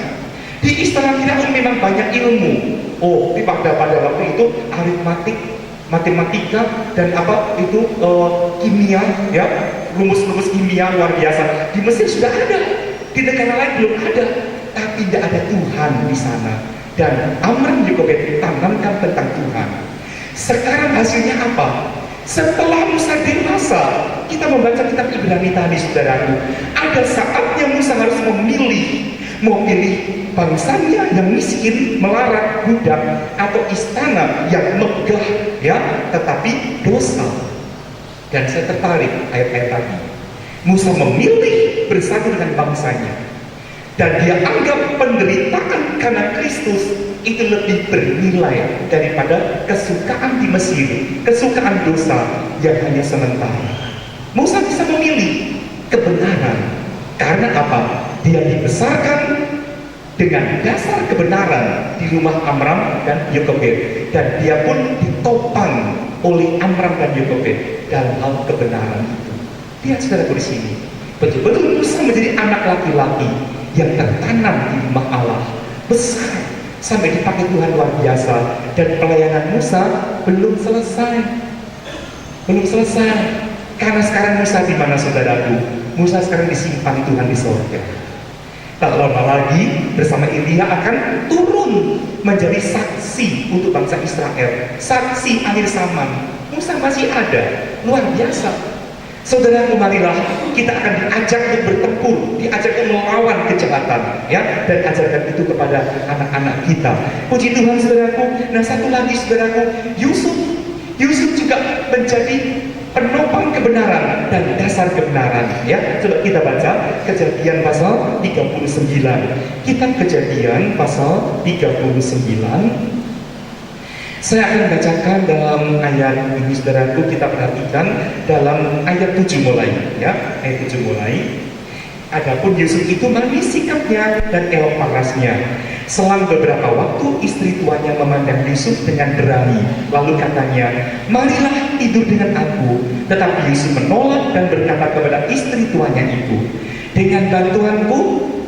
Di istana Firaun memang banyak ilmu. Oh, pada waktu itu aritmatik, matematika dan apa itu kimia, ya, rumus-rumus kimia luar biasa. Di Mesir sudah ada, di negara lain belum ada, tapi tidak ada Tuhan di sana. Dan Amram Yokebed tanamkan tentang Tuhan. Sekarang hasilnya apa? Setelah Musa dewasa, kita membaca kitab Ibrani tadi saudaraku, ada saatnya Musa harus memilih, mau pilih bangsanya yang miskin, melarat, budak, atau istana yang megah, ya, tetapi dosa. Dan saya tertarik ayat-ayat tadi. Musa memilih bersatu dengan bangsanya, dan dia anggap penderitaan karena Kristus itu lebih bernilai daripada kesukaan di Mesir, kesukaan dosa yang hanya sementara. Musa bisa memilih kebenaran. Karena apa? Dia dibesarkan dengan dasar kebenaran di rumah Amram dan Yokebed, dan dia pun ditopang oleh Amram dan Yokebed dalam hal kebenaran itu. Lihat saudaraku di sini, betul-betul Musa menjadi anak laki-laki yang tertanam di rumah Allah, besar sampai dipakai Tuhan luar biasa. Dan pelayanan Musa belum selesai, karena sekarang Musa di mana saudaraku? Musa sekarang disimpan Tuhan di surga. Tak lama lagi bersama Elia akan turun menjadi saksi untuk bangsa Israel, saksi akhir zaman. Musa masih ada, luar biasa. Saudaraku, marilah kita akan diajak untuk bertempur, diajak untuk melawan kejahatan, ya, dan ajarkan itu kepada anak-anak kita. Puji Tuhan saudaraku. Nah, satu lagi saudaraku, Yusuf juga menjadi penopang kebenaran dan dasar kebenaran, ya. Coba kita baca Kejadian pasal 39. Kitab Kejadian pasal 39. Saya akan bacakan dalam ayat ini saudaraku, kita perhatikan dalam ayat 7 mulai, ya, ayat 7 mulai. Adapun Yusuf itu manis sikapnya dan elok parasnya. Selang beberapa waktu istri tuannya memandang Yusuf dengan berani, lalu katanya, marilah tidur dengan aku. Tetapi Yusuf menolak dan berkata kepada istri tuannya itu, dengan bantuanku,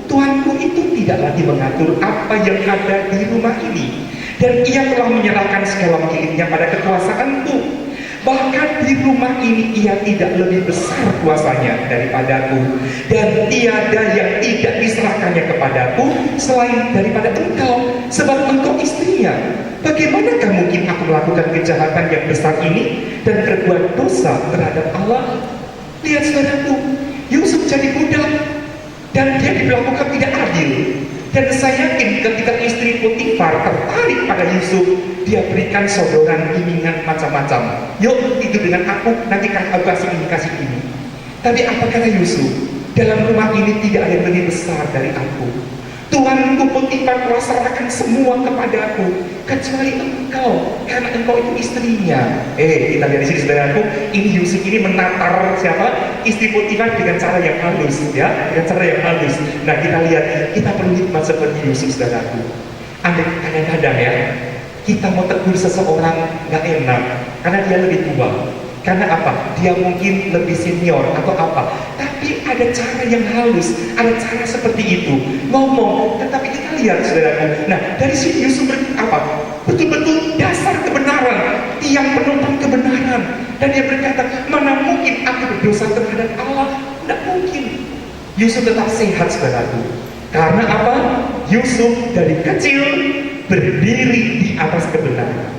tuanku itu tidak lagi mengatur apa yang ada di rumah ini, dan ia telah menyerahkan segala miliknya pada kekuasaanku. Bahkan di rumah ini ia tidak lebih besar kuasanya daripadaku, dan tiada yang tidak diserahkannya kepadaku selain daripada engkau, sebab engkau istrinya. Bagaimanakah mungkin aku melakukan kejahatan yang besar ini dan berbuat dosa terhadap Allah? Lihat saudaraku, Yusuf jadi budak dan dia diperlakukan tidak adil. Dan saya yakin ketika istri Potifar tertarik pada Yusuf, dia berikan sodoran, imingan macam-macam. Yuk tidur dengan aku, nanti aku kasih ini, kasih ini. Tapi apa kata Yusuf? Dalam rumah ini tidak ada yang lebih besar dari aku. Tuanku Potifar telah serahkan semua kepadaku, kecuali engkau, karena engkau itu istrinya. Kita lihat di sini saudaraku, ini Yusuf ini menatar siapa? Istri Potifar dengan cara yang halus, ya, dengan cara yang halus. Nah, kita lihat, kita perlu hikmat seperti Yusuf saudaraku. Kadang-kadang ya, kita mau tegur seseorang nggak enak, karena dia lebih tua. Karena apa? Dia mungkin lebih senior atau apa. Tapi ada cara yang halus, ada cara seperti itu ngomong. Tetapi kita lihat saudaraku. Nah, dari sini Yusuf apa? Betul-betul dasar kebenaran, tiang penopang kebenaran. Dan dia berkata, mana mungkin aku berdosa terhadap Allah? Tidak mungkin. Yusuf tetap sehat saudaraku. Karena apa? Yusuf dari kecil berdiri di atas kebenaran.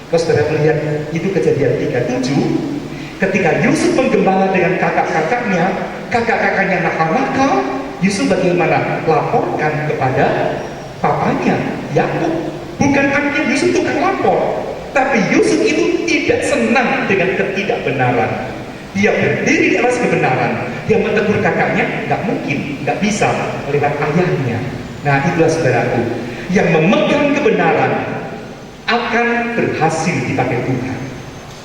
Kalau saudara melihat itu Kejadian 37, ketika Yusuf menggembala dengan kakak-kakaknya, kakak-kakaknya nakal-nakal, Yusuf bagaimana? Laporkan kepada papanya, Yakub. Bukan artinya Yusuf tukang lapor, tapi Yusuf itu tidak senang dengan ketidakbenaran. Dia berdiri di atas kebenaran. Dia menegur kakaknya, nggak mungkin, nggak bisa lewat ayahnya. Nah, itulah saudaraku, yang memegang kebenaran akan berhasil dipakai Tuhan.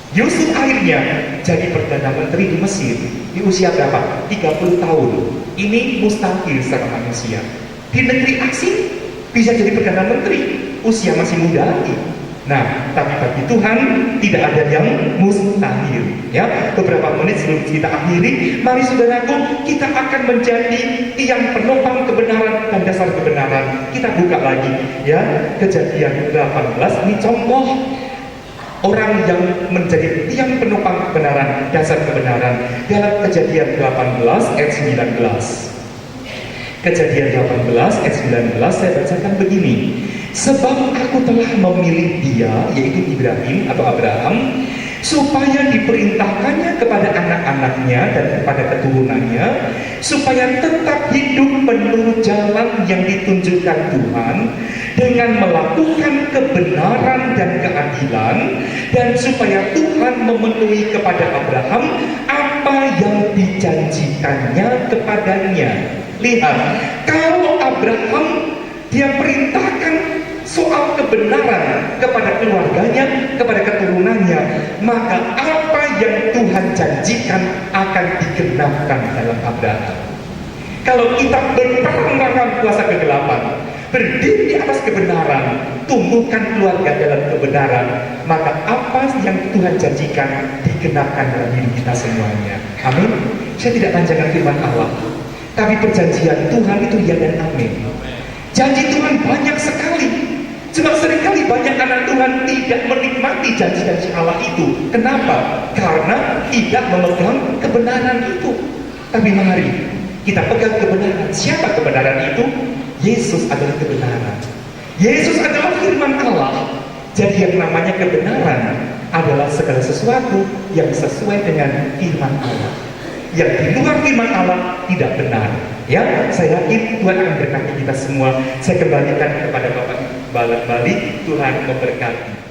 Yusuf akhirnya jadi Perdana Menteri di Mesir di usia berapa? 30 tahun. Ini mustahil secara manusia. Di negeri asing bisa jadi Perdana Menteri, usia masih muda lagi. Nah, tapi bagi Tuhan tidak ada yang mustahil. Ya, beberapa menit sebelum kita akhiri, mari saudaraku, kita akan menjadi tiang penopang kebenaran dan dasar kebenaran. Kita buka lagi, ya, Kejadian 18. Ini contoh orang yang menjadi tiang penopang kebenaran, dasar kebenaran dalam Kejadian 18 ayat 19. Kejadian 18 ayat 19 saya bacakan begini. Sebab aku telah memilih dia, yaitu Ibrahim atau Abraham, supaya diperintahkannya kepada anak-anaknya dan kepada keturunannya, supaya tetap hidup menurut jalan yang ditunjukkan Tuhan, dengan melakukan kebenaran dan keadilan, dan supaya Tuhan memenuhi kepada Abraham apa yang dijanjikannya kepadanya. Lihat, kalau Abraham dia perintahkan soal kebenaran kepada keluarganya, kepada keturunannya, maka apa yang Tuhan janjikan akan digenapkan dalam Abraham. Kalau kita berperang melawan kuasa kegelapan, berdiri di atas kebenaran, tumbuhkan keluarga dalam kebenaran, maka apa yang Tuhan janjikan digenapkan dalam hidup kita semuanya. Amin. Saya tidak panjangkan firman Allah, tapi perjanjian Tuhan itu ya dan amin. Janji Tuhan banyak sekali. Cuma seringkali banyak anak Tuhan tidak menikmati janji-janji Allah itu. Kenapa? Karena tidak memegang kebenaran itu. Tapi mari kita pegang kebenaran. Siapa kebenaran itu? Yesus adalah kebenaran. Yesus adalah firman Allah. Jadi yang namanya kebenaran adalah segala sesuatu yang sesuai dengan firman Allah. Yang di luar firman Allah tidak benar. Ya, saya yakin Tuhan akan berkati kita semua. Saya kembalikan kepada Bapak Balik, Tuhan memberkati.